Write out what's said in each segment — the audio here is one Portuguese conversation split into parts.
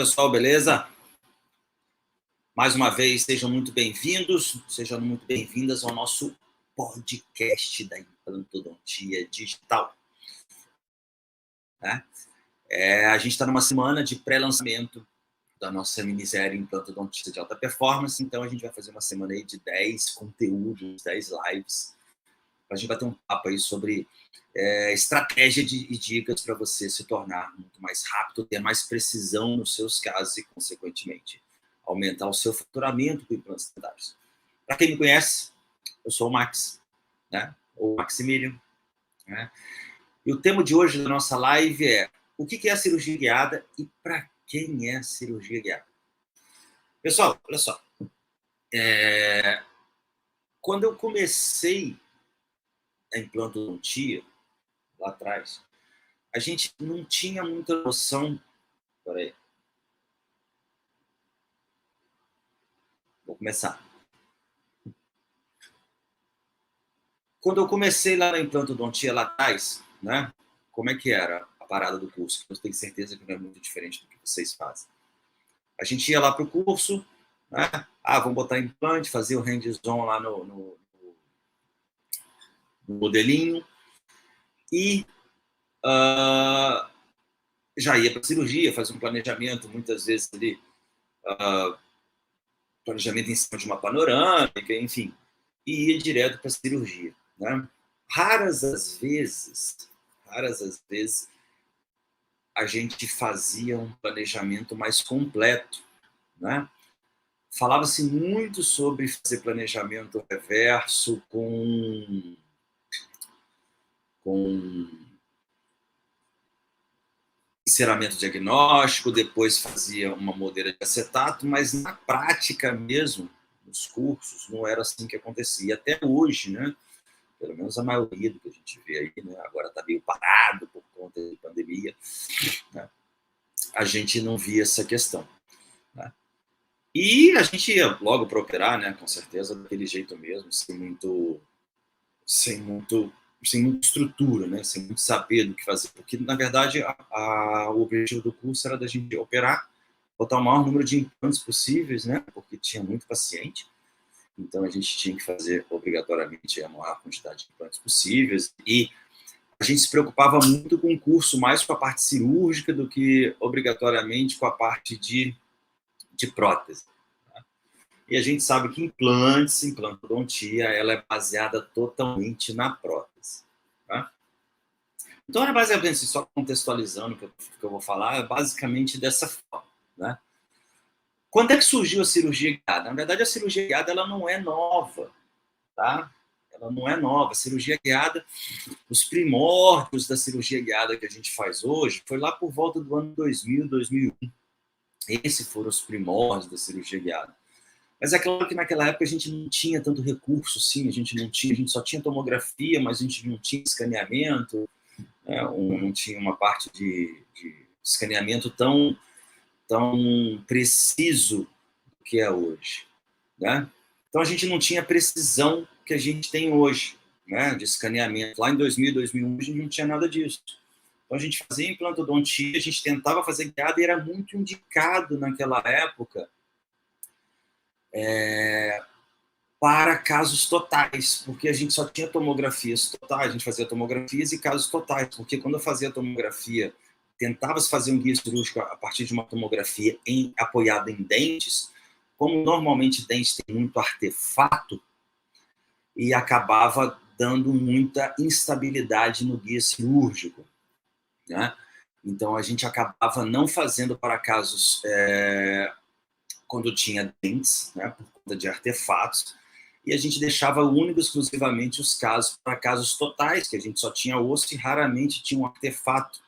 Pessoal, beleza? Mais uma vez, sejam muito bem-vindos, sejam muito bem-vindas ao nosso podcast da Implantodontia Digital. Né? A gente está numa semana de pré-lançamento da nossa minissérie Implantodontia de Alta Performance, então a gente vai fazer uma semana aí de 10 conteúdos, 10 lives, para a gente bater um papo aí sobre estratégia e dicas para você se tornar muito mais rápido, ter mais precisão nos seus casos e, consequentemente, aumentar o seu faturamento com implantes dentários. Para quem me conhece, eu sou o Max, né? Ou Maximilian. Né? E o tema de hoje da nossa live é o que é a cirurgia guiada e para quem é a cirurgia guiada. Pessoal, olha só. Quando eu comecei a implantodontia, lá atrás, a gente não tinha muita noção. Peraí. Vou começar. Quando eu comecei lá na implantodontia lá atrás, né? Como é que era a parada do curso? Eu tenho certeza que não é muito diferente do que vocês fazem. A gente ia lá para o curso, né? Vamos botar implante, fazer o hands-on lá no modelinho e já ia para a cirurgia, fazer um planejamento, muitas vezes ali, planejamento em cima de uma panorâmica, enfim, e ia direto para a cirurgia. Né? Raras as vezes, a gente fazia um planejamento mais completo. Né? Falava-se muito sobre fazer planejamento reverso com enceramento diagnóstico, depois fazia uma modeira de acetato, mas na prática mesmo, nos cursos, não era assim que acontecia. Até hoje, né? Pelo menos a maioria do que a gente vê aí, né? Agora está meio parado por conta da pandemia, né? A gente não via essa questão. Né? E a gente ia logo para operar, né? Com certeza, daquele jeito mesmo, sem muita estrutura, né? Sem muito saber do que fazer. Porque, na verdade, o objetivo do curso era da gente operar, botar o maior número de implantes possíveis, né? Porque tinha muito paciente. Então, a gente tinha que fazer, obrigatoriamente, a maior quantidade de implantes possíveis. E a gente se preocupava muito com o curso, mais com a parte cirúrgica do que, obrigatoriamente, com a parte de prótese. Tá? E a gente sabe que implantodontia, ela é baseada totalmente na prótese. Tá? Então, é basicamente, só contextualizando o que eu vou falar, é basicamente dessa forma. Né? Quando é que surgiu a cirurgia guiada? Na verdade, a cirurgia guiada ela não é nova. Tá? Ela não é nova. A cirurgia guiada, os primórdios da cirurgia guiada que a gente faz hoje, foi lá por volta do ano 2000, 2001. Esses foram os primórdios da cirurgia guiada. Mas é claro que naquela época a gente não tinha tanto recurso, sim, a gente só tinha tomografia, mas a gente não tinha escaneamento, né? Não tinha uma parte de escaneamento tão preciso que é hoje. Né? Então a gente não tinha a precisão que a gente tem hoje, né, de escaneamento. Lá em 2000, 2001, a gente não tinha nada disso. Então a gente fazia implantodontia, a gente tentava fazer guiada e era muito indicado naquela época para casos totais, porque a gente só tinha tomografias totais, a gente fazia tomografias e casos totais, porque quando eu fazia tomografia, tentava-se fazer um guia cirúrgico a partir de uma tomografia apoiada em dentes, como normalmente dentes tem muito artefato, e acabava dando muita instabilidade no guia cirúrgico. Né? Então, a gente acabava não fazendo para casos quando tinha dentes, né, por conta de artefatos, e a gente deixava único e exclusivamente os casos para casos totais, que a gente só tinha osso e raramente tinha um artefato,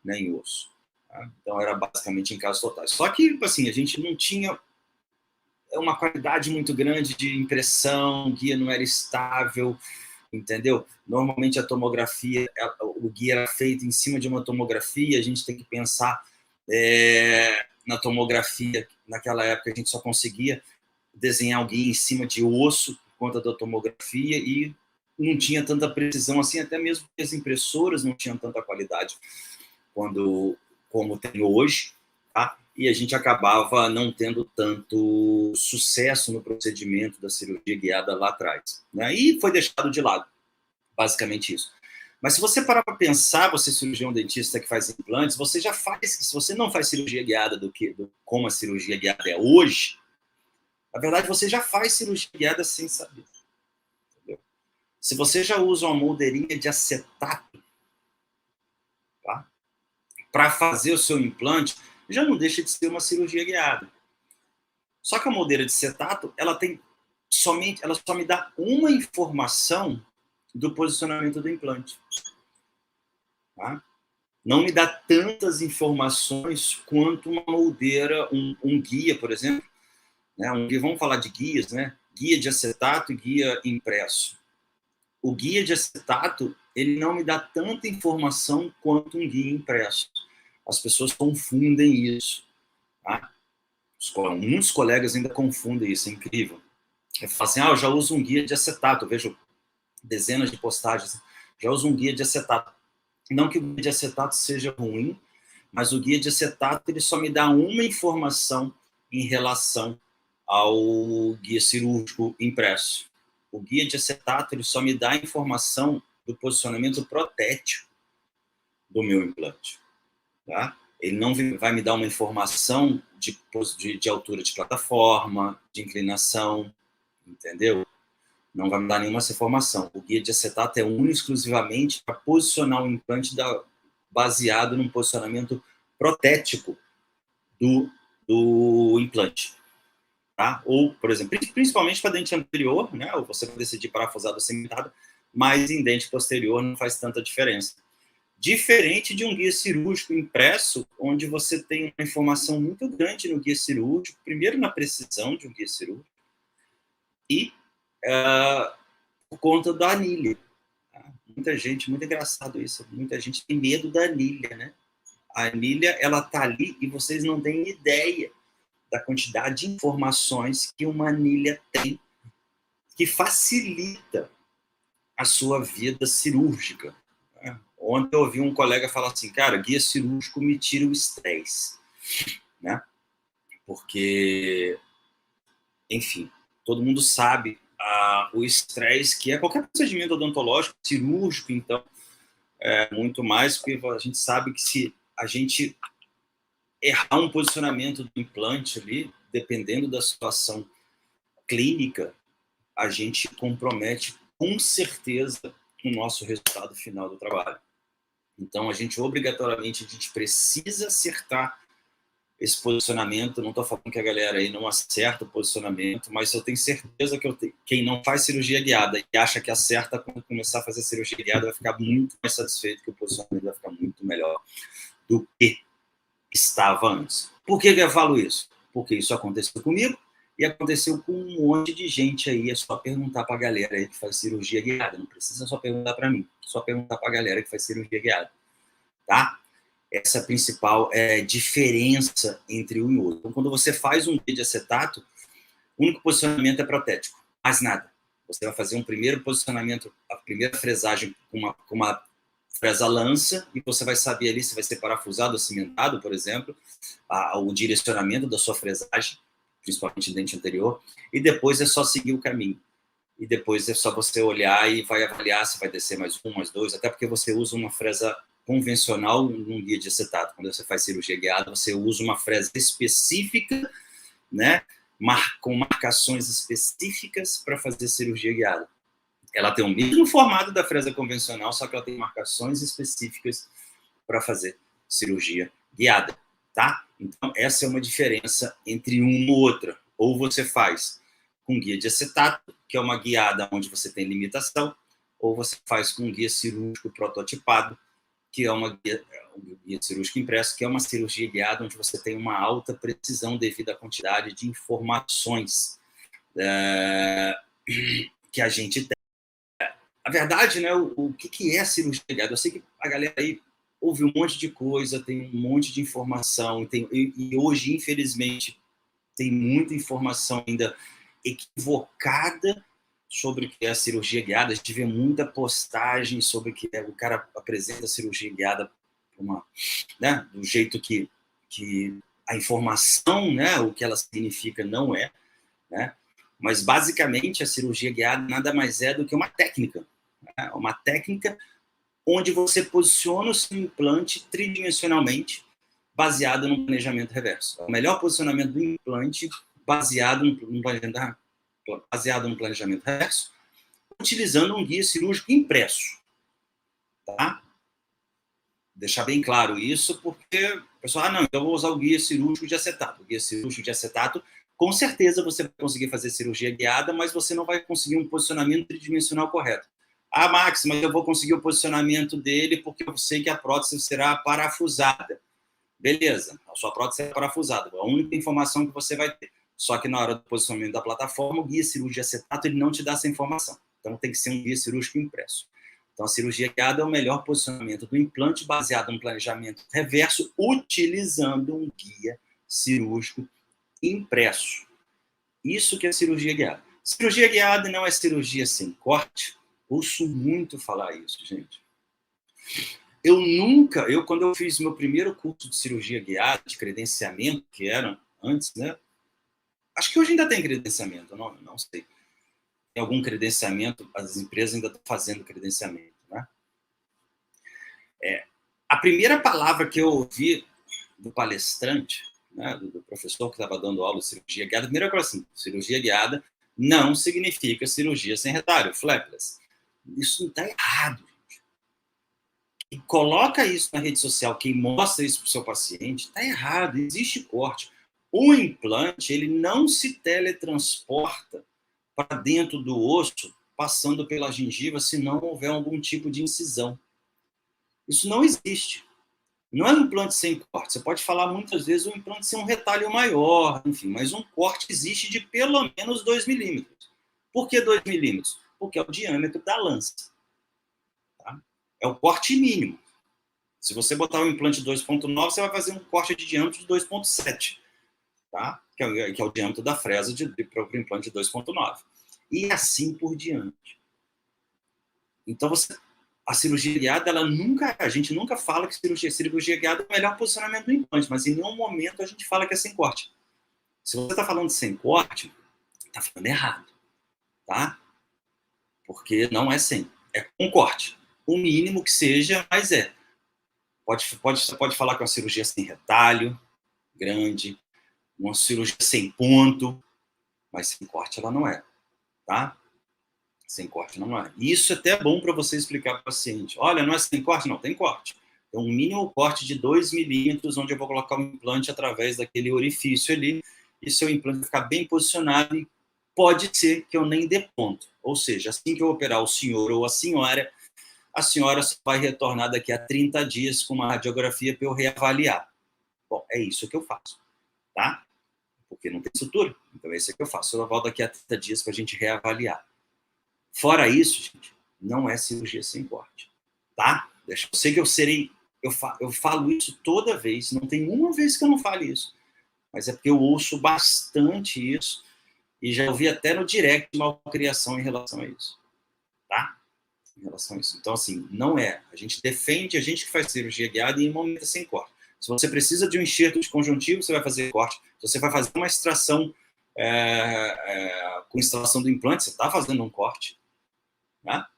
né, em osso. Tá? Então, era basicamente em casos totais. Só que, assim, a gente não tinha uma qualidade muito grande de impressão, o guia não era estável, entendeu? Normalmente a tomografia, o guia era feito em cima de uma tomografia, a gente tem que pensar na tomografia. Naquela época a gente só conseguia desenhar o guia em cima de osso por conta da tomografia e não tinha tanta precisão assim, até mesmo as impressoras não tinham tanta qualidade como tem hoje, tá? e a gente acabava não tendo tanto sucesso no procedimento da cirurgia guiada lá atrás, né? E foi deixado de lado, basicamente isso. Mas se você parar para pensar, você cirurgião dentista que faz implantes, você já faz, se você não faz cirurgia guiada como a cirurgia guiada é hoje, na verdade você já faz cirurgia guiada sem saber. Entendeu? Se você já usa uma moldeirinha de acetato, tá? Para fazer o seu implante, já não deixa de ser uma cirurgia guiada. Só que a moldeira de acetato, ela só me dá uma informação do posicionamento do implante. Tá? Não me dá tantas informações quanto uma moldeira, um guia, por exemplo. Né? Vamos falar de guias, né? Guia de acetato e guia impresso. O guia de acetato, ele não me dá tanta informação quanto um guia impresso. As pessoas confundem isso. Tá? Muitos colegas ainda confundem isso, é incrível. Eu falo assim, eu já uso um guia de acetato, eu vejo dezenas de postagens, já uso um guia de acetato. Não que o guia de acetato seja ruim, mas o guia de acetato ele só me dá uma informação em relação ao guia cirúrgico impresso. O guia de acetato ele só me dá a informação do posicionamento protético do meu implante. Tá? Ele não vai me dar uma informação de altura de plataforma, de inclinação, entendeu? Não vai me dar nenhuma informação. O guia de acetato é único exclusivamente para posicionar o implante baseado num posicionamento protético do implante. Tá? Ou, por exemplo, principalmente para dente anterior, né? Ou você vai decidir parafusado ou cementado, mas em dente posterior não faz tanta diferença. Diferente de um guia cirúrgico impresso, onde você tem uma informação muito grande no guia cirúrgico, primeiro na precisão de um guia cirúrgico, e por conta da anilha. Tá? Muita gente, muito engraçado isso, muita gente tem medo da anilha, né? A anilha, ela tá ali e vocês não têm ideia da quantidade de informações que uma anilha tem, que facilita a sua vida cirúrgica. Né? Ontem eu ouvi um colega falar assim, cara, guia cirúrgico me tira o estresse, né? Porque, enfim, todo mundo sabe o estresse que é qualquer procedimento odontológico, cirúrgico, então, é muito mais, porque a gente sabe que se a gente errar um posicionamento do implante ali, dependendo da situação clínica, a gente compromete com certeza o nosso resultado final do trabalho. Então, obrigatoriamente, a gente precisa acertar esse posicionamento. Não estou falando que a galera aí não acerta o posicionamento, mas eu tenho certeza que quem não faz cirurgia guiada e acha que acerta, quando começar a fazer cirurgia guiada, vai ficar muito mais satisfeito, que o posicionamento vai ficar muito melhor do que estava antes. Por que eu falo isso? Porque isso aconteceu comigo e aconteceu com um monte de gente aí. É só perguntar para a galera aí que faz cirurgia guiada. Não precisa só perguntar para mim, só perguntar para a galera que faz cirurgia guiada. Tá? Essa é a principal diferença entre um e outro. Então, quando você faz um guia de acetato, o único posicionamento é protético, mais nada. Você vai fazer um primeiro posicionamento, a primeira fresagem com uma fresa lança, e você vai saber ali se vai ser parafusado ou cimentado, por exemplo, o direcionamento da sua fresagem, principalmente no dente anterior, e depois é só seguir o caminho. E depois é só você olhar e vai avaliar se vai descer mais um, mais dois, até porque você usa uma fresa convencional num guia de acetato. Quando você faz cirurgia guiada, você usa uma fresa específica, né, com marcações específicas para fazer cirurgia guiada. Ela tem o mesmo formato da fresa convencional, só que ela tem marcações específicas para fazer cirurgia guiada, tá? Então, essa é uma diferença entre uma e outra. Ou você faz com guia de acetato, que é uma guiada onde você tem limitação, ou você faz com guia cirúrgico prototipado, que é um guia cirúrgico impresso, que é uma cirurgia guiada onde você tem uma alta precisão devido à quantidade de informações que a gente tem. A verdade, né, o que é cirurgia guiada? Eu sei que a galera aí ouve um monte de coisa, tem um monte de informação, e hoje, infelizmente, tem muita informação ainda equivocada sobre o que é a cirurgia guiada. A gente vê muita postagem sobre que o cara apresenta a cirurgia guiada do jeito que a informação, né, o que ela significa não é, né? Mas basicamente a cirurgia guiada nada mais é do que uma técnica, né? Uma técnica onde você posiciona o seu implante tridimensionalmente, baseado no planejamento reverso. É o melhor posicionamento do implante baseado no planejamento reverso, utilizando um guia cirúrgico impresso, tá? Deixar bem claro isso, porque o pessoal, não, então eu vou usar o guia cirúrgico de acetato. O guia cirúrgico de acetato, com certeza você vai conseguir fazer cirurgia guiada, mas você não vai conseguir um posicionamento tridimensional correto. Ah, Max, mas eu vou conseguir o posicionamento dele porque eu sei que a prótese será parafusada. Beleza, a sua prótese é parafusada, a única informação que você vai ter. Só que na hora do posicionamento da plataforma, o guia cirúrgico de acetato ele não te dá essa informação. Então tem que ser um guia cirúrgico impresso. Então a cirurgia guiada é o melhor posicionamento do implante baseado no planejamento reverso, utilizando um guia cirúrgico impresso. Isso que é cirurgia guiada. Cirurgia guiada não é cirurgia sem corte. Ouço muito falar isso, gente. Quando eu fiz meu primeiro curso de cirurgia guiada, de credenciamento, que era antes, né? Acho que hoje ainda tem credenciamento, não sei. Tem algum credenciamento, as empresas ainda estão fazendo credenciamento, né? A primeira palavra que eu ouvi do palestrante, né, do professor que estava dando aula de cirurgia guiada, a primeira coisa assim, cirurgia guiada não significa cirurgia sem retalho, flapless. Isso não está errado. E coloca isso na rede social, quem mostra isso para o seu paciente, está errado, existe corte. O implante, ele não se teletransporta para dentro do osso, passando pela gengiva, se não houver algum tipo de incisão. Isso não existe. Não é um implante sem corte. Você pode falar muitas vezes um implante sem um retalho maior, enfim, mas um corte existe de pelo menos 2 milímetros. Por que 2 milímetros? Porque é o diâmetro da lança. Tá? É o corte mínimo. Se você botar um implante 2.9, você vai fazer um corte de diâmetro de 2.7, tá? Que é o diâmetro da fresa para o implante de 2.9. E assim por diante. Então, a cirurgia guiada, a gente nunca fala que cirurgia guiada é o melhor posicionamento do implante, mas em nenhum momento a gente fala que é sem corte. Se você está falando sem corte, está falando errado, tá? Porque não é sem, é com corte. O mínimo que seja, mas é. Pode falar que é uma cirurgia sem retalho, grande, uma cirurgia sem ponto, mas sem corte ela não é, tá? Sem corte não é. Isso até é bom para você explicar para o paciente. Olha, não é sem corte? Não, tem corte. É um mínimo corte de 2 milímetros, onde eu vou colocar o implante através daquele orifício ali, e seu implante vai ficar bem posicionado, e pode ser que eu nem dê ponto. Ou seja, assim que eu operar o senhor ou a senhora vai retornar daqui a 30 dias com uma radiografia para eu reavaliar. Bom, é isso que eu faço, tá? Porque não tem sutura. Então, é isso que eu faço. Eu volto daqui a 30 dias para a gente reavaliar. Fora isso, gente, não é cirurgia sem corte, tá? Eu sei que eu falo isso toda vez, não tem uma vez que eu não fale isso, mas é porque eu ouço bastante isso e já ouvi até no direct malcriação em relação a isso, tá? Em relação a isso. Então, assim, não é. A gente defende, a gente que faz cirurgia guiada e em momento sem corte. Se você precisa de um enxerto de conjuntivo, você vai fazer corte. Se você vai fazer uma extração com instalação do implante, você está fazendo um corte. Tá?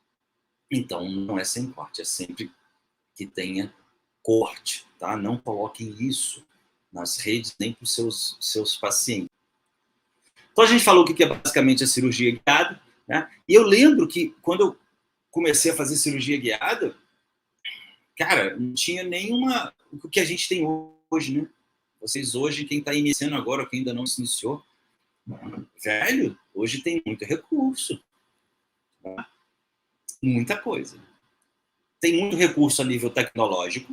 Então, não é sem corte, é sempre que tenha corte. Tá? Não coloquem isso nas redes nem para os seus pacientes. Então, a gente falou o que é basicamente a cirurgia guiada. Né? E eu lembro que quando eu comecei a fazer cirurgia guiada, cara, não tinha nenhuma... O que a gente tem hoje, né? Vocês hoje, quem está iniciando agora, ou quem ainda não se iniciou, velho, hoje tem muito recurso. Tá? Muita coisa. Tem muito recurso a nível tecnológico,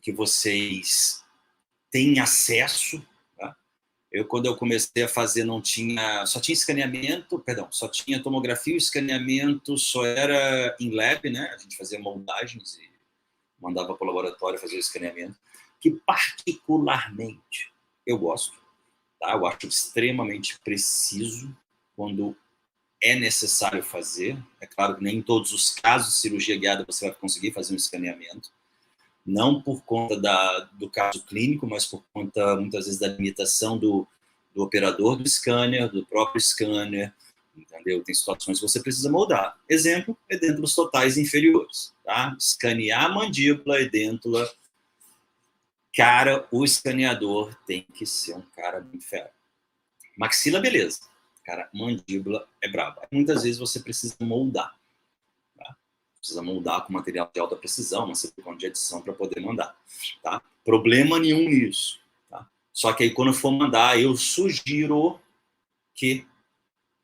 que vocês têm acesso. Tá? Quando eu comecei a fazer, só tinha escaneamento, só tinha tomografia, o escaneamento só era em lab, né? A gente fazia moldagens e mandava para o laboratório fazer o escaneamento, que particularmente eu gosto. Tá? Eu acho extremamente preciso quando é necessário fazer. É claro que nem em todos os casos de cirurgia guiada você vai conseguir fazer um escaneamento, não por conta do caso clínico, mas por conta, muitas vezes, da limitação do operador do scanner, do próprio scanner, entendeu? Tem situações que você precisa moldar. Exemplo, edêntulos totais inferiores, tá? Escanear mandíbula, edêntula. Cara, o escaneador tem que ser um cara bem fera. Maxila, beleza. Cara, mandíbula é braba. Muitas vezes você precisa moldar. Tá? Precisa moldar com material de alta precisão, uma silicone de adição para poder mandar. Tá? Problema nenhum nisso. Tá? Só que aí, quando for mandar, eu sugiro que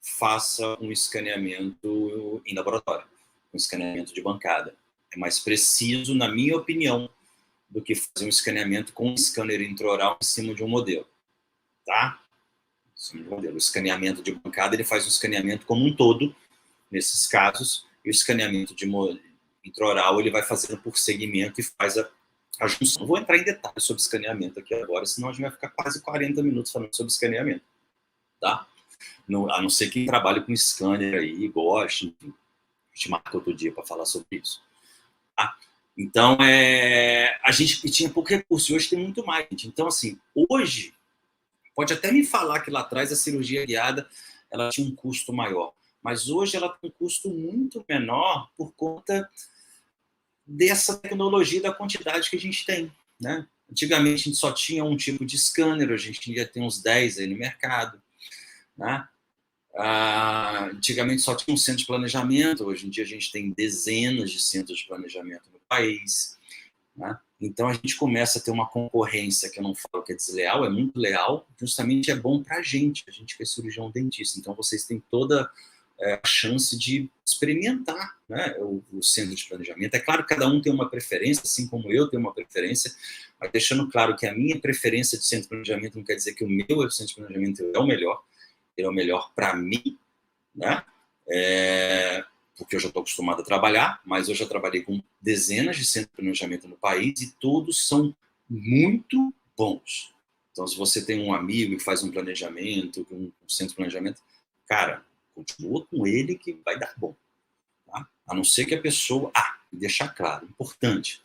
faça um escaneamento em laboratório, um escaneamento de bancada. É mais preciso, na minha opinião, do que fazer um escaneamento com um scanner intraoral em cima de um modelo. Tá? Em cima de um modelo. O escaneamento de bancada, ele faz um escaneamento como um todo, nesses casos, e o escaneamento de intraoral, ele vai fazendo por segmento e faz a junção. Não vou entrar em detalhes sobre escaneamento aqui agora, senão a gente vai ficar quase 40 minutos falando sobre escaneamento. Tá? A não ser quem trabalha com scanner aí e goste, enfim, a gente marca outro dia para falar sobre isso. Tá? Então, a gente tinha pouco recurso, e hoje tem muito mais, gente. Então, assim, hoje, pode até me falar que lá atrás a cirurgia guiada ela tinha um custo maior, mas hoje ela tem um custo muito menor por conta dessa tecnologia, da quantidade que a gente tem, né? Antigamente a gente só tinha um tipo de scanner, a gente ia ter uns 10 aí no mercado, né? Antigamente só tinha um centro de planejamento, hoje em dia a gente tem dezenas de centros de planejamento no país, né? Então a gente começa a ter uma concorrência, que eu não falo que é desleal, é muito leal, justamente é bom para a gente que é cirurgião dentista. Então vocês têm toda a chance de experimentar, né, o centro de planejamento. É claro que cada um tem uma preferência, assim como eu tenho uma preferência, mas deixando claro que a minha preferência de centro de planejamento não quer dizer que o meu centro de planejamento é o melhor, ele é o melhor para mim, né? Porque eu já estou acostumado a trabalhar, mas eu já trabalhei com dezenas de centros de planejamento no país e todos são muito bons. Então, se você tem um amigo que faz um planejamento, um centro de planejamento, cara, continua com ele que vai dar bom. Tá? A não ser que a pessoa... deixar claro, importante,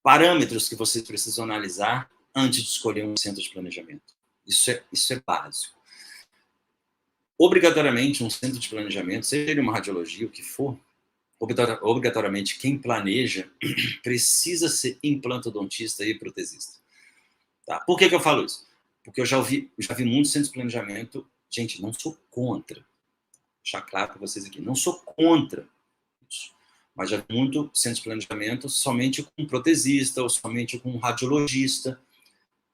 parâmetros que vocês precisam analisar antes de escolher um centro de planejamento. Isso é básico. Obrigatoriamente, um centro de planejamento, seja ele uma radiologia, o que for, obrigatoriamente, quem planeja precisa ser implantodontista e protesista. Tá? Por que eu falo isso? Porque eu já vi muitos centros de planejamento. Gente, não sou contra. Vou deixar claro para vocês aqui. Não sou contra isso. Mas já vi muito centro de planejamento somente com protesista ou somente com radiologista.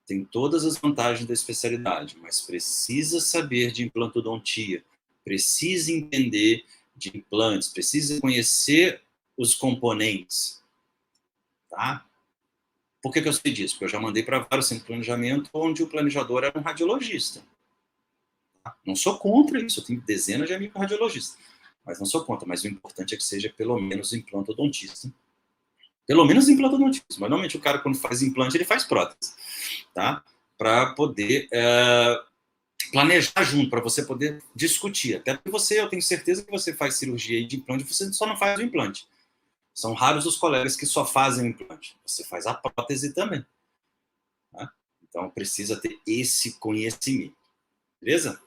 Tem todas as vantagens da especialidade, mas precisa saber de implantodontia, precisa entender de implantes, precisa conhecer os componentes. Tá? Por que eu sei disso? Porque eu já mandei para vários centros de planejamento onde o planejador era um radiologista. Tá? Não sou contra isso, eu tenho dezenas de amigos radiologistas, mas não sou contra, mas o importante é que seja pelo menos implantodontista. Pelo menos implantodontista. Mas normalmente o cara, quando faz implante, ele faz prótese. Tá? Para poder planejar junto, para você poder discutir. Até porque eu tenho certeza que você faz cirurgia de implante, você só não faz o implante. São raros os colegas que só fazem o implante. Você faz a prótese também. Tá? Então, precisa ter esse conhecimento. Beleza?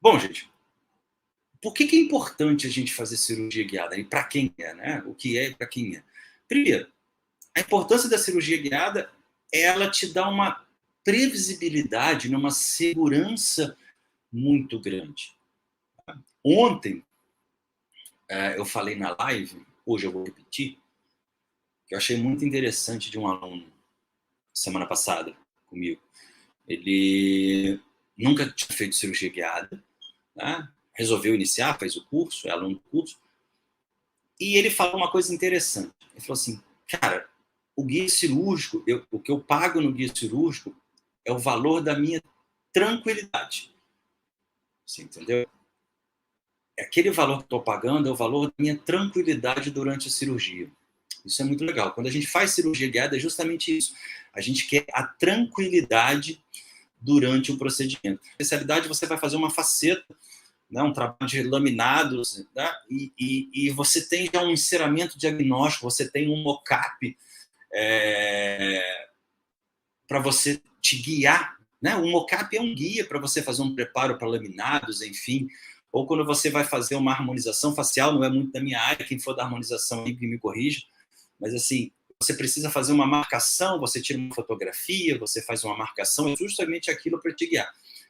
Bom, gente, por que é importante a gente fazer cirurgia guiada? E para quem é, né? O que é e para quem é? Primeiro, a importância da cirurgia guiada é ela te dar uma previsibilidade, uma segurança muito grande. Ontem, eu falei na live, hoje eu vou repetir, que eu achei muito interessante de um aluno, semana passada, comigo. Ele nunca tinha feito cirurgia guiada, né? Resolveu iniciar, fez o curso, é aluno do curso, e ele falou uma coisa interessante. Ele falou assim, cara, o guia cirúrgico, o que eu pago no guia cirúrgico é o valor da minha tranquilidade. Você entendeu? Aquele valor que estou pagando é o valor da minha tranquilidade durante a cirurgia. Isso é muito legal. Quando a gente faz cirurgia guiada, é justamente isso. A gente quer a tranquilidade durante o procedimento. Na especialidade, você vai fazer uma faceta né, um trabalho de laminados, né, e você tem já um enceramento diagnóstico, você tem um mock-up para você te guiar, né? O mock-up é um guia para você fazer um preparo para laminados, enfim, ou quando você vai fazer uma harmonização facial, não é muito da minha área, quem for da harmonização aí que me corrija, mas assim, você precisa fazer uma marcação, você tira uma fotografia, você faz uma marcação, é justamente aquilo para te guiar.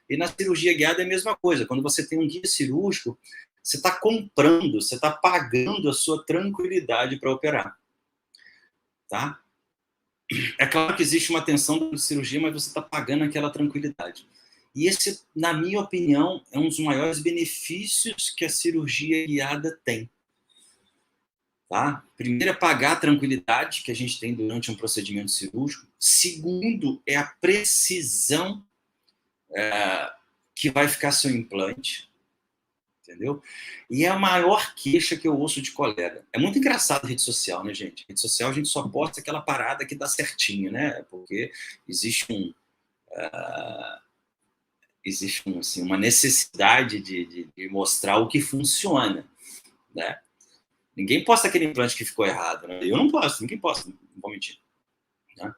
E na cirurgia guiada é a mesma coisa, quando você tem um guia cirúrgico, você está comprando, você está pagando a sua tranquilidade para operar, tá? É claro que existe uma tensão de cirurgia, mas você está pagando aquela tranquilidade. E esse, na minha opinião, é um dos maiores benefícios que a cirurgia guiada tem. Tá? Primeiro é pagar a tranquilidade que a gente tem durante um procedimento cirúrgico. Segundo é a precisão que vai ficar seu implante. Entendeu? E é a maior queixa que eu ouço de colega. É muito engraçado a rede social, né, gente? A rede social a gente só posta aquela parada que dá certinho, né? Porque existe assim, uma necessidade de mostrar o que funciona, né? Ninguém posta aquele implante que ficou errado, né? Eu não posto, ninguém posta, não vou mentir. Né?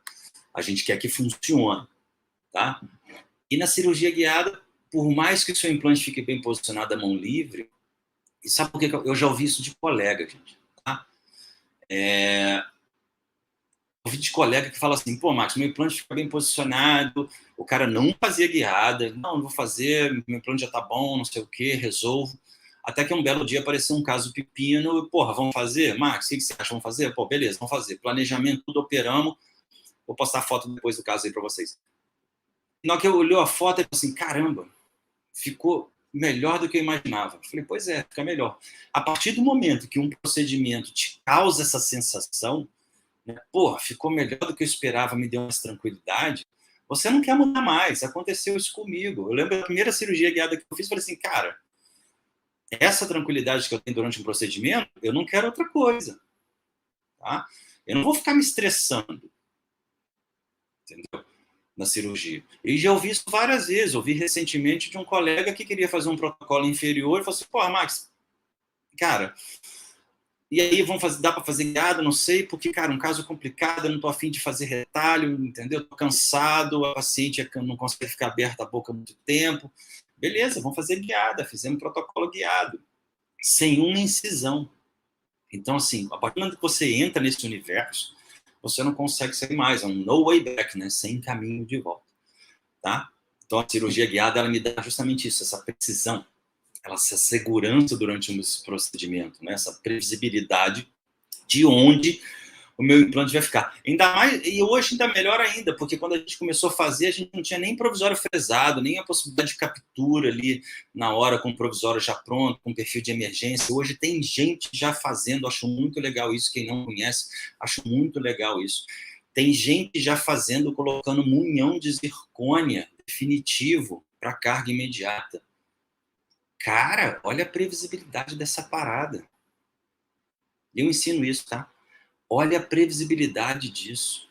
A gente quer que funcione, tá? E na cirurgia guiada, por mais que o seu implante fique bem posicionado à mão livre, e sabe por que eu já ouvi isso de colega, gente? Tá? Ouvi de colega que fala assim, pô, Max, meu implante fica bem posicionado, o cara não fazia guiada, não vou fazer, meu implante já tá bom, não sei o que, resolvo. Até que um belo dia apareceu um caso pepino, e, porra, vamos fazer? Max, o que você acha? Vamos fazer? Pô, beleza, vamos fazer. Planejamento, tudo operamos, vou postar a foto depois do caso aí para vocês. Na hora que eu olhei a foto, eu falei assim, caramba, ficou melhor do que eu imaginava. Eu falei, pois é, fica melhor. A partir do momento que um procedimento te causa essa sensação, né, porra, ficou melhor do que eu esperava, me deu mais tranquilidade, você não quer mudar mais. Aconteceu isso comigo. Eu lembro da primeira cirurgia guiada que eu fiz, falei assim, cara, essa tranquilidade que eu tenho durante um procedimento, eu não quero outra coisa. Tá? Eu não vou ficar me estressando, entendeu? Na cirurgia. E já ouvi isso várias vezes. Ouvi recentemente de um colega que queria fazer um protocolo inferior e falou assim, pô, Max, cara, e aí vão fazer, dá para fazer guiada, não sei, porque, cara, um caso complicado, eu não tô afim de fazer retalho, entendeu? Tô cansado, a paciente não consegue ficar aberta a boca muito tempo. Beleza, vamos fazer guiada, fizemos um protocolo guiado, sem uma incisão. Então, assim, a partir do momento que você entra nesse universo, você não consegue sair mais, é um no way back, né? Sem caminho de volta, tá? Então, a cirurgia guiada, ela me dá justamente isso, essa precisão, essa segurança durante um procedimento, né? Essa previsibilidade de onde o meu implante vai ficar. Ainda mais, e hoje ainda melhor ainda, porque quando a gente começou a fazer, a gente não tinha nem provisório fresado, nem a possibilidade de captura ali na hora com o provisório já pronto, com perfil de emergência. Hoje tem gente já fazendo, acho muito legal isso, quem não conhece, acho muito legal isso. Tem gente já fazendo, colocando munhão de zircônia definitivo para carga imediata. Cara, olha a previsibilidade dessa parada. Eu ensino isso, tá? Olha a previsibilidade disso.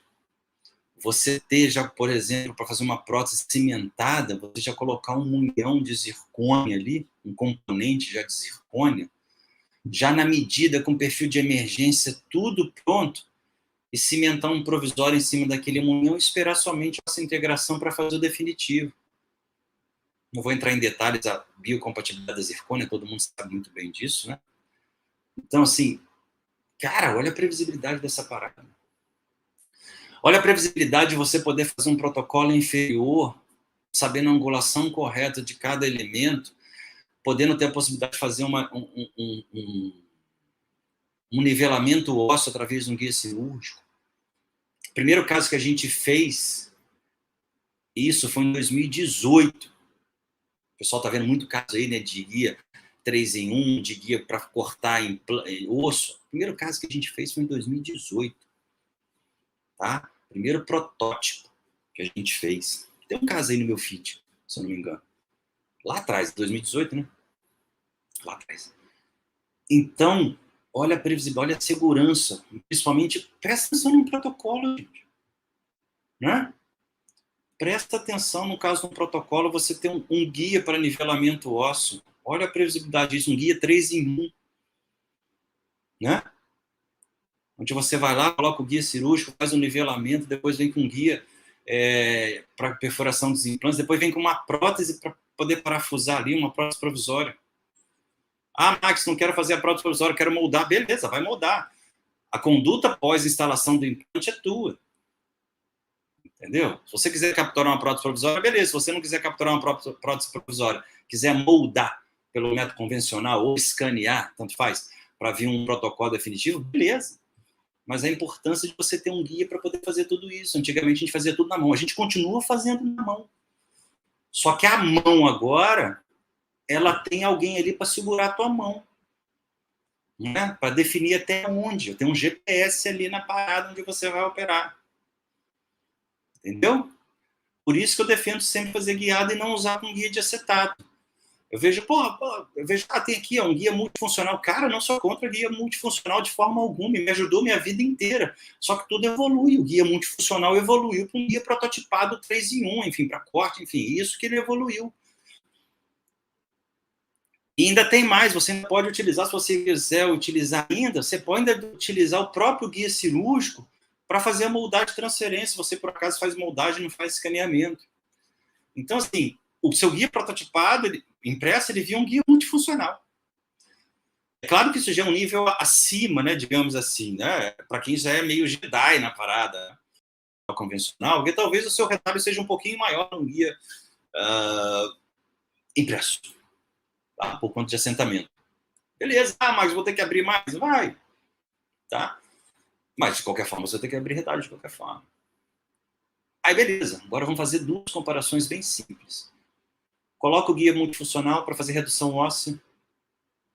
Você ter já, por exemplo, para fazer uma prótese cimentada, você já colocar um munhão de zircônia ali, um componente já de zircônia, já na medida, com perfil de emergência, tudo pronto, e cimentar um provisório em cima daquele munhão e esperar somente essa integração para fazer o definitivo. Não vou entrar em detalhes da biocompatibilidade da zircônia, todo mundo sabe muito bem disso, né? Então, assim, cara, olha a previsibilidade dessa parada. Olha a previsibilidade de você poder fazer um protocolo inferior, sabendo a angulação correta de cada elemento, podendo ter a possibilidade de fazer um nivelamento ósseo através de um guia cirúrgico. O primeiro caso que a gente fez isso foi em 2018. O pessoal está vendo muito caso aí, né, de guia 3 em 1, de guia para cortar osso. O primeiro caso que a gente fez foi em 2018. Tá? Primeiro protótipo que a gente fez. Tem um caso aí no meu feed, se eu não me engano. Lá atrás, 2018, né? Lá atrás. Então, olha a previsibilidade, olha a segurança. Principalmente, presta atenção no protocolo, gente. Né? Presta atenção, no caso do protocolo, você tem um guia para nivelamento ósseo. Olha a previsibilidade disso, um guia 3 em 1. Né? Onde você vai lá, coloca o guia cirúrgico, faz um nivelamento, depois vem com um guia para perfuração dos implantes, depois vem com uma prótese para poder parafusar ali, uma prótese provisória. Ah, Max, não quero fazer a prótese provisória, quero moldar. Beleza, vai moldar. A conduta pós-instalação do implante é tua. Entendeu? Se você quiser capturar uma prótese provisória, beleza. Se você não quiser capturar uma prótese provisória, quiser moldar pelo método convencional ou escanear, tanto faz, para vir um protocolo definitivo, beleza. Mas a importância de você ter um guia para poder fazer tudo isso. Antigamente a gente fazia tudo na mão. A gente continua fazendo na mão. Só que a mão agora, ela tem alguém ali para segurar a tua mão. Né? Para definir até onde. Tem um GPS ali na parada onde você vai operar. Entendeu? Por isso que eu defendo sempre fazer guiado e não usar com guia de acetato. Eu vejo, tem aqui um guia multifuncional. Cara, não sou contra guia multifuncional de forma alguma, me ajudou minha vida inteira. Só que tudo evolui. O guia multifuncional evoluiu para um guia prototipado 3 em 1, enfim, para corte, enfim, isso que ele evoluiu. E ainda tem mais, você ainda pode utilizar, se você quiser utilizar ainda, você pode ainda utilizar o próprio guia cirúrgico para fazer a moldagem de transferência, se você por acaso faz moldagem e não faz escaneamento. Então, assim, o seu guia prototipado, impresso, ele via um guia multifuncional. É claro que isso já é um nível acima, né, digamos assim, né, para quem já é meio Jedi na parada convencional, porque talvez o seu retalho seja um pouquinho maior no guia impresso, tá, por conta de assentamento. Beleza, mas vou ter que abrir mais? Vai, tá? Mas, de qualquer forma, você tem que abrir retalho de qualquer forma. Aí, beleza, agora vamos fazer 2 comparações bem simples. Coloca o guia multifuncional para fazer redução óssea.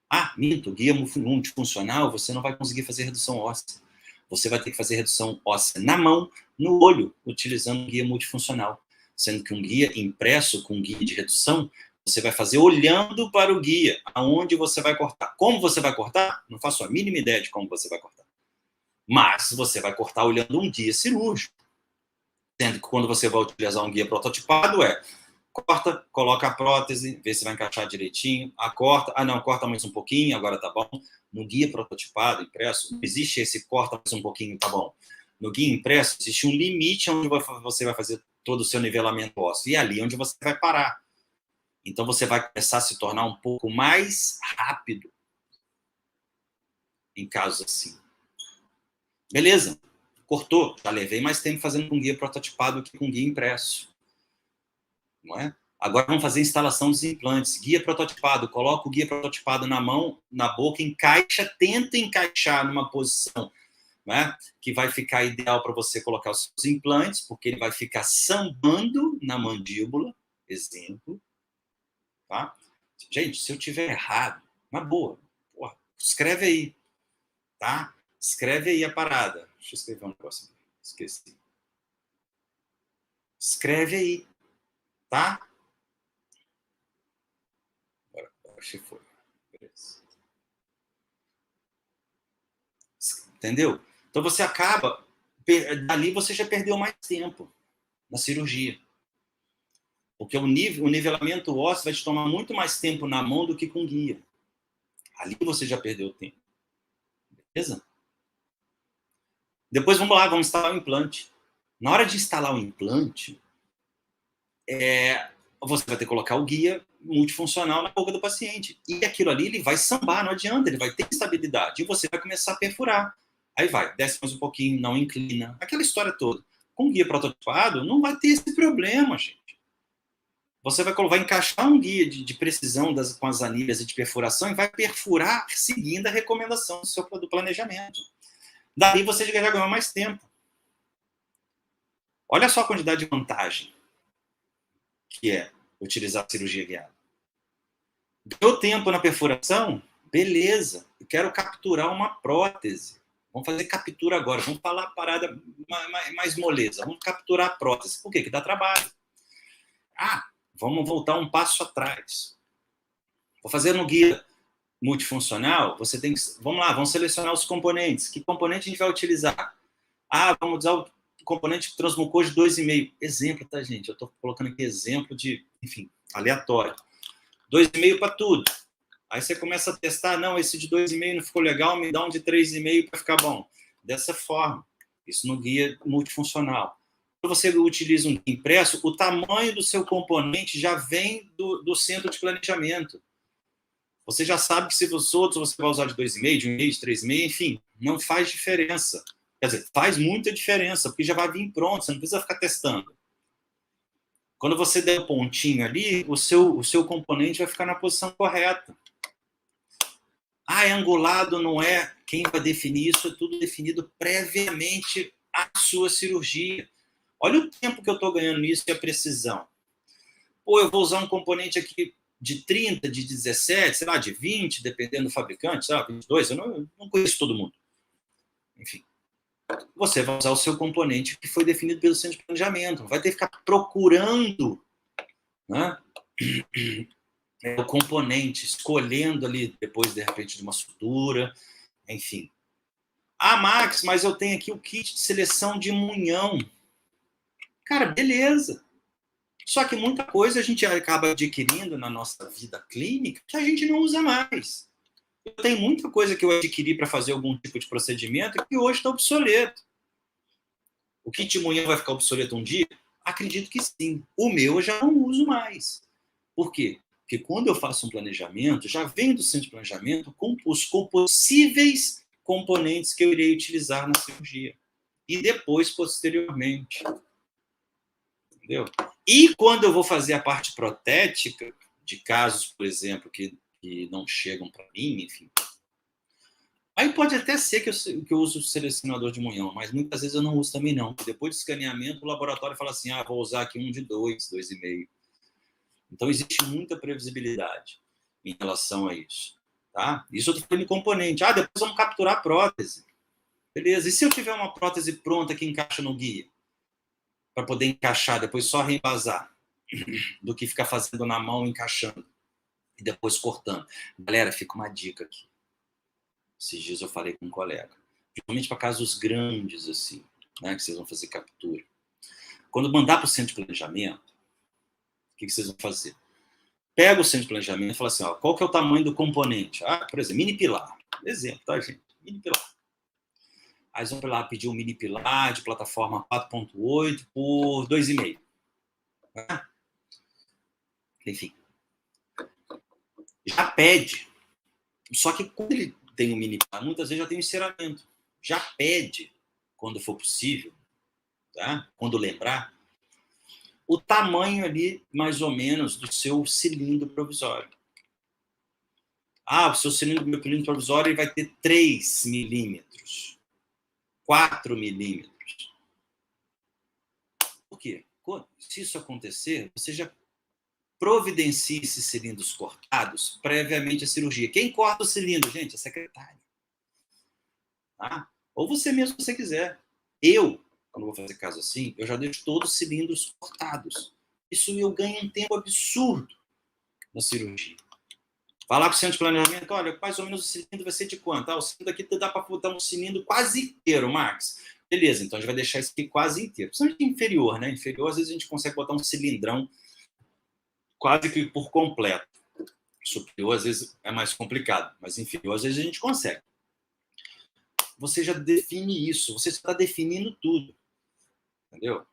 Ah, minto, guia multifuncional, você não vai conseguir fazer redução óssea. Você vai ter que fazer redução óssea na mão, no olho, utilizando um guia multifuncional. Sendo que um guia impresso com guia de redução, você vai fazer olhando para o guia, aonde você vai cortar. Como você vai cortar? Não faço a mínima ideia de como você vai cortar. Mas você vai cortar olhando um guia cirúrgico. Sendo que quando você vai utilizar um guia prototipado, corta, coloca a prótese, vê se vai encaixar direitinho, corta, não, corta mais um pouquinho, agora tá bom. No guia prototipado, impresso, não existe esse corta mais um pouquinho, tá bom. No guia impresso, existe um limite onde você vai fazer todo o seu nivelamento ósseo, e é ali onde você vai parar. Então, você vai começar a se tornar um pouco mais rápido em casos assim. Beleza, cortou, já levei mais tempo fazendo com guia prototipado que com guia impresso. Não é? Agora vamos fazer a instalação dos implantes. Guia prototipado, coloca o guia prototipado na mão, na boca, encaixa, tenta encaixar numa posição, né, que vai ficar ideal para você colocar os seus implantes, porque ele vai ficar sambando na mandíbula, exemplo. Tá? Gente, se eu tiver errado, na boa, porra, escreve aí. Tá? Escreve aí a parada. Deixa eu escrever um negócio aqui. Esqueci. Escreve aí. Tá? Agora se foi. Beleza. Entendeu? Então você acaba, dali você já perdeu mais tempo na cirurgia. Porque o nivelamento ósseo vai te tomar muito mais tempo na mão do que com guia. Ali você já perdeu tempo. Beleza? Depois vamos lá, vamos instalar o implante. Na hora de instalar o implante, você vai ter que colocar o guia multifuncional na boca do paciente. E aquilo ali, ele vai sambar, não adianta, ele vai ter estabilidade. E você vai começar a perfurar. Aí vai, desce mais um pouquinho, não inclina. Aquela história toda. Com o guia prototipado, não vai ter esse problema, gente. Você vai encaixar um guia de precisão com as anilhas e de perfuração e vai perfurar seguindo a recomendação do planejamento. Daí você já ganha mais tempo. Olha só a quantidade de vantagem que é utilizar a cirurgia guiada. Deu tempo na perfuração? Beleza. Eu quero capturar uma prótese. Vamos fazer captura agora. Vamos falar a parada mais moleza. Vamos capturar a prótese. Por quê? Que dá trabalho. Vamos voltar um passo atrás. Vou fazer no guia multifuncional, você tem que... Vamos lá, vamos selecionar os componentes. Que componente a gente vai utilizar? Vamos usar componente transmucose de 2,5. Exemplo, tá, gente? Eu estou colocando aqui exemplo de, enfim, aleatório. 2,5 para tudo. Aí você começa a testar, não, esse de 2,5 não ficou legal, me dá um de 3,5 para ficar bom. Dessa forma. Isso no guia multifuncional. Quando você utiliza um guia impresso, o tamanho do seu componente já vem do centro de planejamento. Você já sabe que se os outros você vai usar de 2,5, de 1,5, de 3,5, enfim, não faz diferença. Quer dizer, faz muita diferença, porque já vai vir pronto, você não precisa ficar testando. Quando você der o pontinho ali, o seu componente vai ficar na posição correta. Ah, é angulado, não é? Quem vai definir isso é tudo definido previamente à sua cirurgia. Olha o tempo que eu estou ganhando nisso e a precisão. Pô, eu vou usar um componente aqui de 30, de 17, sei lá, de 20, dependendo do fabricante, sei lá, 22, eu não conheço todo mundo. Enfim, você vai usar o seu componente que foi definido pelo centro de planejamento. Vai ter que ficar procurando, né, o componente, escolhendo ali, depois, de repente, de uma sutura, enfim. Ah, Max, mas eu tenho aqui o kit de seleção de munhão. Cara, beleza. Só que muita coisa a gente acaba adquirindo na nossa vida clínica que a gente não usa mais. Eu tenho muita coisa que eu adquiri para fazer algum tipo de procedimento que hoje está obsoleto. O kit de munhão vai ficar obsoleto um dia? Acredito que sim. O meu eu já não uso mais. Por quê? Porque quando eu faço um planejamento, já vem do centro de planejamento com os possíveis componentes que eu irei utilizar na cirurgia. E depois, posteriormente. Entendeu? E quando eu vou fazer a parte protética, de casos, por exemplo, que não chegam para mim, enfim. Aí pode até ser que eu use o selecionador de munhão, mas muitas vezes eu não uso também não. Depois do escaneamento, o laboratório fala assim, vou usar aqui um de 2, 2,5. Então, existe muita previsibilidade em relação a isso. Tá? Isso eu estou falando de componente. Depois vamos capturar a prótese. Beleza. E se eu tiver uma prótese pronta que encaixa no guia? Para poder encaixar, depois só reembasar, do que ficar fazendo na mão, encaixando, e depois cortando. Galera, fica uma dica aqui. Esses dias eu falei com um colega. Principalmente para casos grandes, assim, né, que vocês vão fazer captura. Quando mandar para o centro de planejamento, o que vocês vão fazer? Pega o centro de planejamento e fala assim, qual que é o tamanho do componente? Por exemplo, mini pilar. Exemplo, tá, gente? Mini pilar. Aí vão lá pedir um mini pilar de plataforma 4.8 por 2,5. Né? Enfim. Já pede. Só que quando ele tem um mini pilar, muitas vezes já tem um enceramento. Já pede, quando for possível, tá? Quando lembrar, o tamanho ali, mais ou menos, do seu cilindro provisório. O seu cilindro provisório ele vai ter 3 milímetros, 4 milímetros. Por quê? Se isso acontecer, você já providencia esses cilindros cortados previamente à cirurgia. Quem corta o cilindro, gente? A secretária. Tá? Ou você mesmo, se você quiser. Eu, quando vou fazer caso assim, eu já deixo todos os cilindros cortados. Isso eu ganho um tempo absurdo na cirurgia. Falar para o centro de planejamento, olha, mais ou menos o cilindro vai ser de quanto? O cilindro aqui dá para botar um cilindro quase inteiro, Max. Beleza, então a gente vai deixar isso aqui quase inteiro. Principalmente inferior, né? Inferior, às vezes a gente consegue botar um cilindrão quase que por completo. Superior, às vezes, é mais complicado, mas inferior, às vezes a gente consegue. Você já define isso, você está definindo tudo. Entendeu?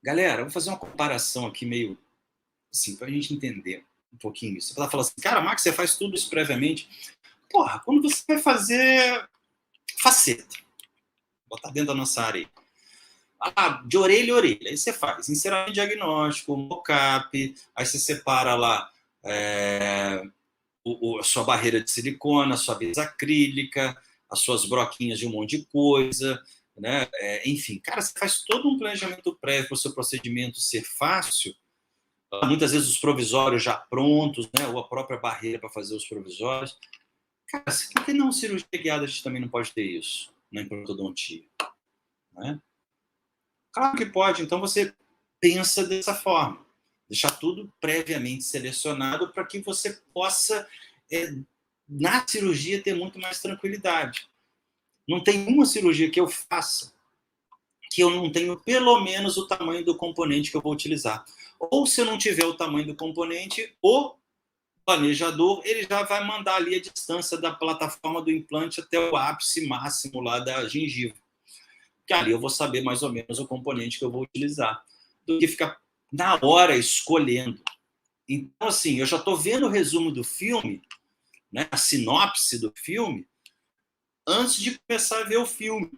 Galera, eu vou fazer uma comparação aqui meio assim, para a gente entender um pouquinho isso. Você vai falar assim, cara, Max, você faz tudo isso previamente. Porra, quando você vai fazer faceta, botar dentro da nossa área aí. De orelha a orelha. Aí você faz enceramento diagnóstico, mocap, aí você separa lá a sua barreira de silicona, a sua base acrílica, as suas broquinhas de um monte de coisa, né? Enfim, cara, você faz todo um planejamento prévio para o seu procedimento ser fácil. Muitas vezes os provisórios já prontos, né? Ou a própria barreira para fazer os provisórios. Cara, por que não cirurgia guiada a gente também não pode ter isso na implantodontia? Né? Claro que pode. Então você pensa dessa forma. Deixar tudo previamente selecionado para que você possa, na cirurgia, ter muito mais tranquilidade. Não tem uma cirurgia que eu faça que eu não tenho pelo menos o tamanho do componente que eu vou utilizar. Ou se eu não tiver o tamanho do componente, o planejador ele já vai mandar ali a distância da plataforma do implante até o ápice máximo lá da gengiva. Que ali eu vou saber mais ou menos o componente que eu vou utilizar, do que ficar na hora escolhendo. Então, assim, eu já estou vendo o resumo do filme, né, a sinopse do filme, antes de começar a ver o filme.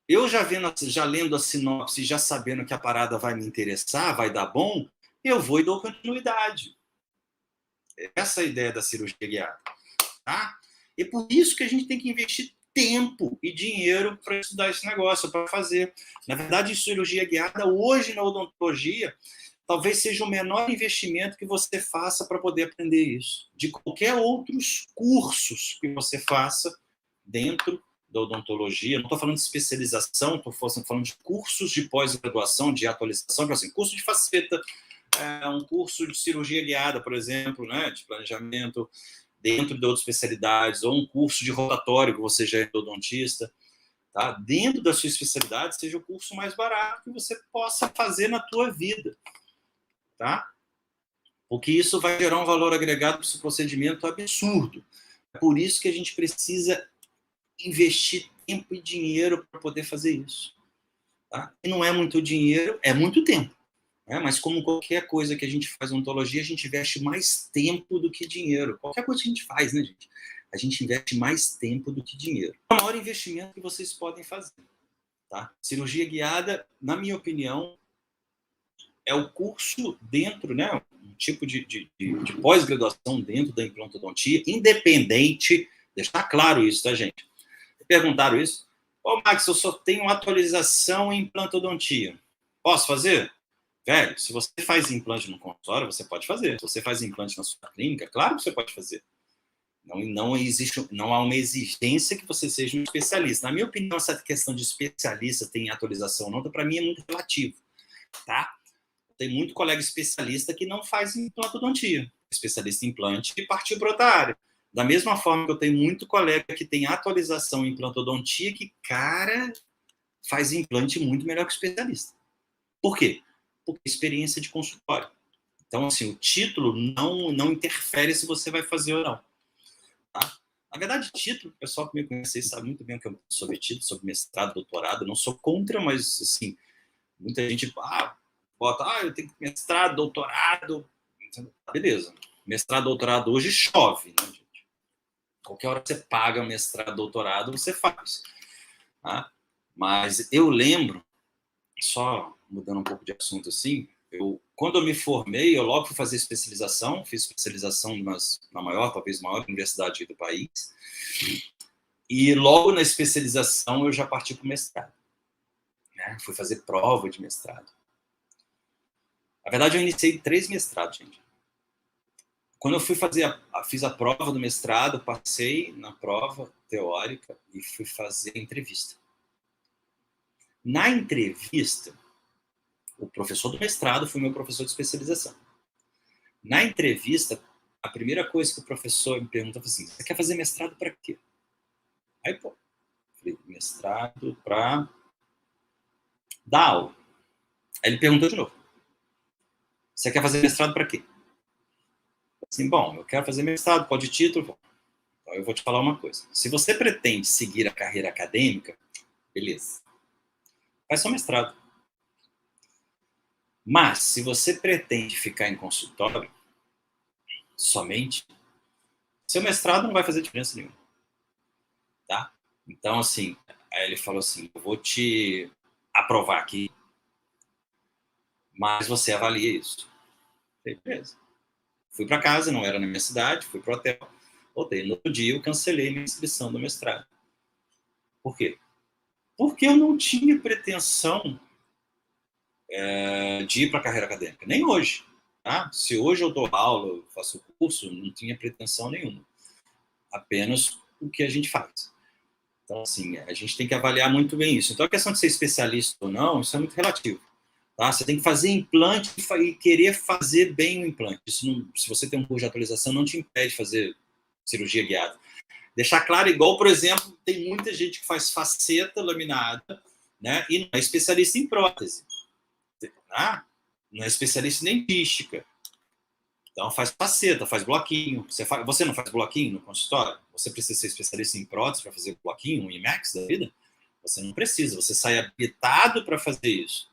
Eu já lendo a sinopse, já sabendo que a parada vai me interessar, vai dar bom, eu vou e dou continuidade. Essa é a ideia da cirurgia guiada. Tá? E por isso que a gente tem que investir tempo e dinheiro para estudar esse negócio, para fazer. Na verdade, cirurgia guiada, hoje na odontologia, talvez seja o menor investimento que você faça para poder aprender isso. De qualquer outros cursos que você faça dentro da odontologia, não estou falando de especialização, estou falando de cursos de pós-graduação, de atualização, assim, curso de faceta, um curso de cirurgia guiada, por exemplo, né, de planejamento dentro de outras especialidades, ou um curso de rotatório, que você já é endodontista, tá? Dentro da sua especialidade, seja o curso mais barato que você possa fazer na tua vida, tá? Porque isso vai gerar um valor agregado para o seu procedimento absurdo. É por isso que a gente precisa investir tempo e dinheiro para poder fazer isso. Tá? E não é muito dinheiro, é muito tempo. Né? Mas como qualquer coisa que a gente faz em odontologia, a gente investe mais tempo do que dinheiro. Qualquer coisa que a gente faz, né, gente? A gente investe mais tempo do que dinheiro. É o maior investimento que vocês podem fazer. Tá? Cirurgia guiada, na minha opinião, é o curso dentro, né, um tipo de pós-graduação dentro da implantodontia, independente, deixar claro isso, tá, gente? Perguntaram isso. Ô, Max, eu só tenho atualização em implantodontia. Posso fazer? Velho, se você faz implante no consultório, você pode fazer. Se você faz implante na sua clínica, claro que você pode fazer. Não há uma exigência que você seja um especialista. Na minha opinião, essa questão de especialista tem atualização ou não, para mim é muito relativo, tá? Tem muito colega especialista que não faz implantodontia, especialista em implante e partiu para outra área. Da mesma forma que eu tenho muito colega que tem atualização em implantodontia que, cara, faz implante muito melhor que especialista. Por quê? Porque é experiência de consultório. Então, assim, o título não interfere se você vai fazer ou não. Tá? Na verdade, título, o pessoal que me conhece sabe muito bem o que eu sobre título, sobre mestrado, doutorado. Eu não sou contra, mas, assim, muita gente bota, eu tenho mestrado, doutorado. Beleza. Mestrado, doutorado hoje chove, né, gente? Qualquer hora que você paga mestrado, doutorado, você faz. Tá? Mas eu lembro, só mudando um pouco de assunto assim, quando eu me formei, eu logo fui fazer especialização, fiz especialização na maior, talvez maior universidade do país, e logo na especialização eu já parti para o mestrado. Né? Fui fazer prova de mestrado. Na verdade, eu iniciei 3 mestrados, gente. Quando eu fui fiz a prova do mestrado, passei na prova teórica e fui fazer a entrevista. Na entrevista, o professor do mestrado foi meu professor de especialização. Na entrevista, a primeira coisa que o professor me perguntou foi assim: você quer fazer mestrado para quê? Aí, falei, mestrado para dar aula. Aí ele perguntou de novo: você quer fazer mestrado para quê? Assim, bom, eu quero fazer mestrado, pode título. Então, eu vou te falar uma coisa. Se você pretende seguir a carreira acadêmica, beleza. Faz só mestrado. Mas, se você pretende ficar em consultório somente, seu mestrado não vai fazer diferença nenhuma. Tá? Então, assim, aí ele falou assim, eu vou te aprovar aqui, mas você avalia isso. Falei, beleza. Fui para casa, não era na minha cidade, fui para o hotel, voltei. No outro dia, eu cancelei minha inscrição do mestrado. Por quê? Porque eu não tinha pretensão de ir para a carreira acadêmica, nem hoje. Tá? Se hoje eu dou aula, eu faço curso, não tinha pretensão nenhuma. Apenas o que a gente faz. Então, assim, a gente tem que avaliar muito bem isso. Então, a questão de ser especialista ou não, isso é muito relativo. Tá? Você tem que fazer implante e querer fazer bem o implante. Isso não, se você tem um curso de atualização, não te impede de fazer cirurgia guiada. Deixar claro, igual, por exemplo, tem muita gente que faz faceta laminada, né? E não é especialista em prótese, tá? Não é especialista em dentística. Então faz faceta, faz bloquinho. Você não faz bloquinho no consultório? Você precisa ser especialista em prótese para fazer bloquinho, um IMAX da vida? Você não precisa, você sai habilitado para fazer isso,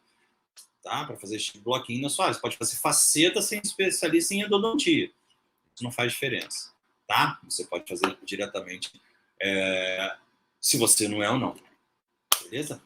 tá? Para fazer esse tipo de bloquinho na sua área. Você pode fazer faceta sem especialista em endodontia. Isso não faz diferença, tá? Você pode fazer diretamente, se você não é ou não. Beleza?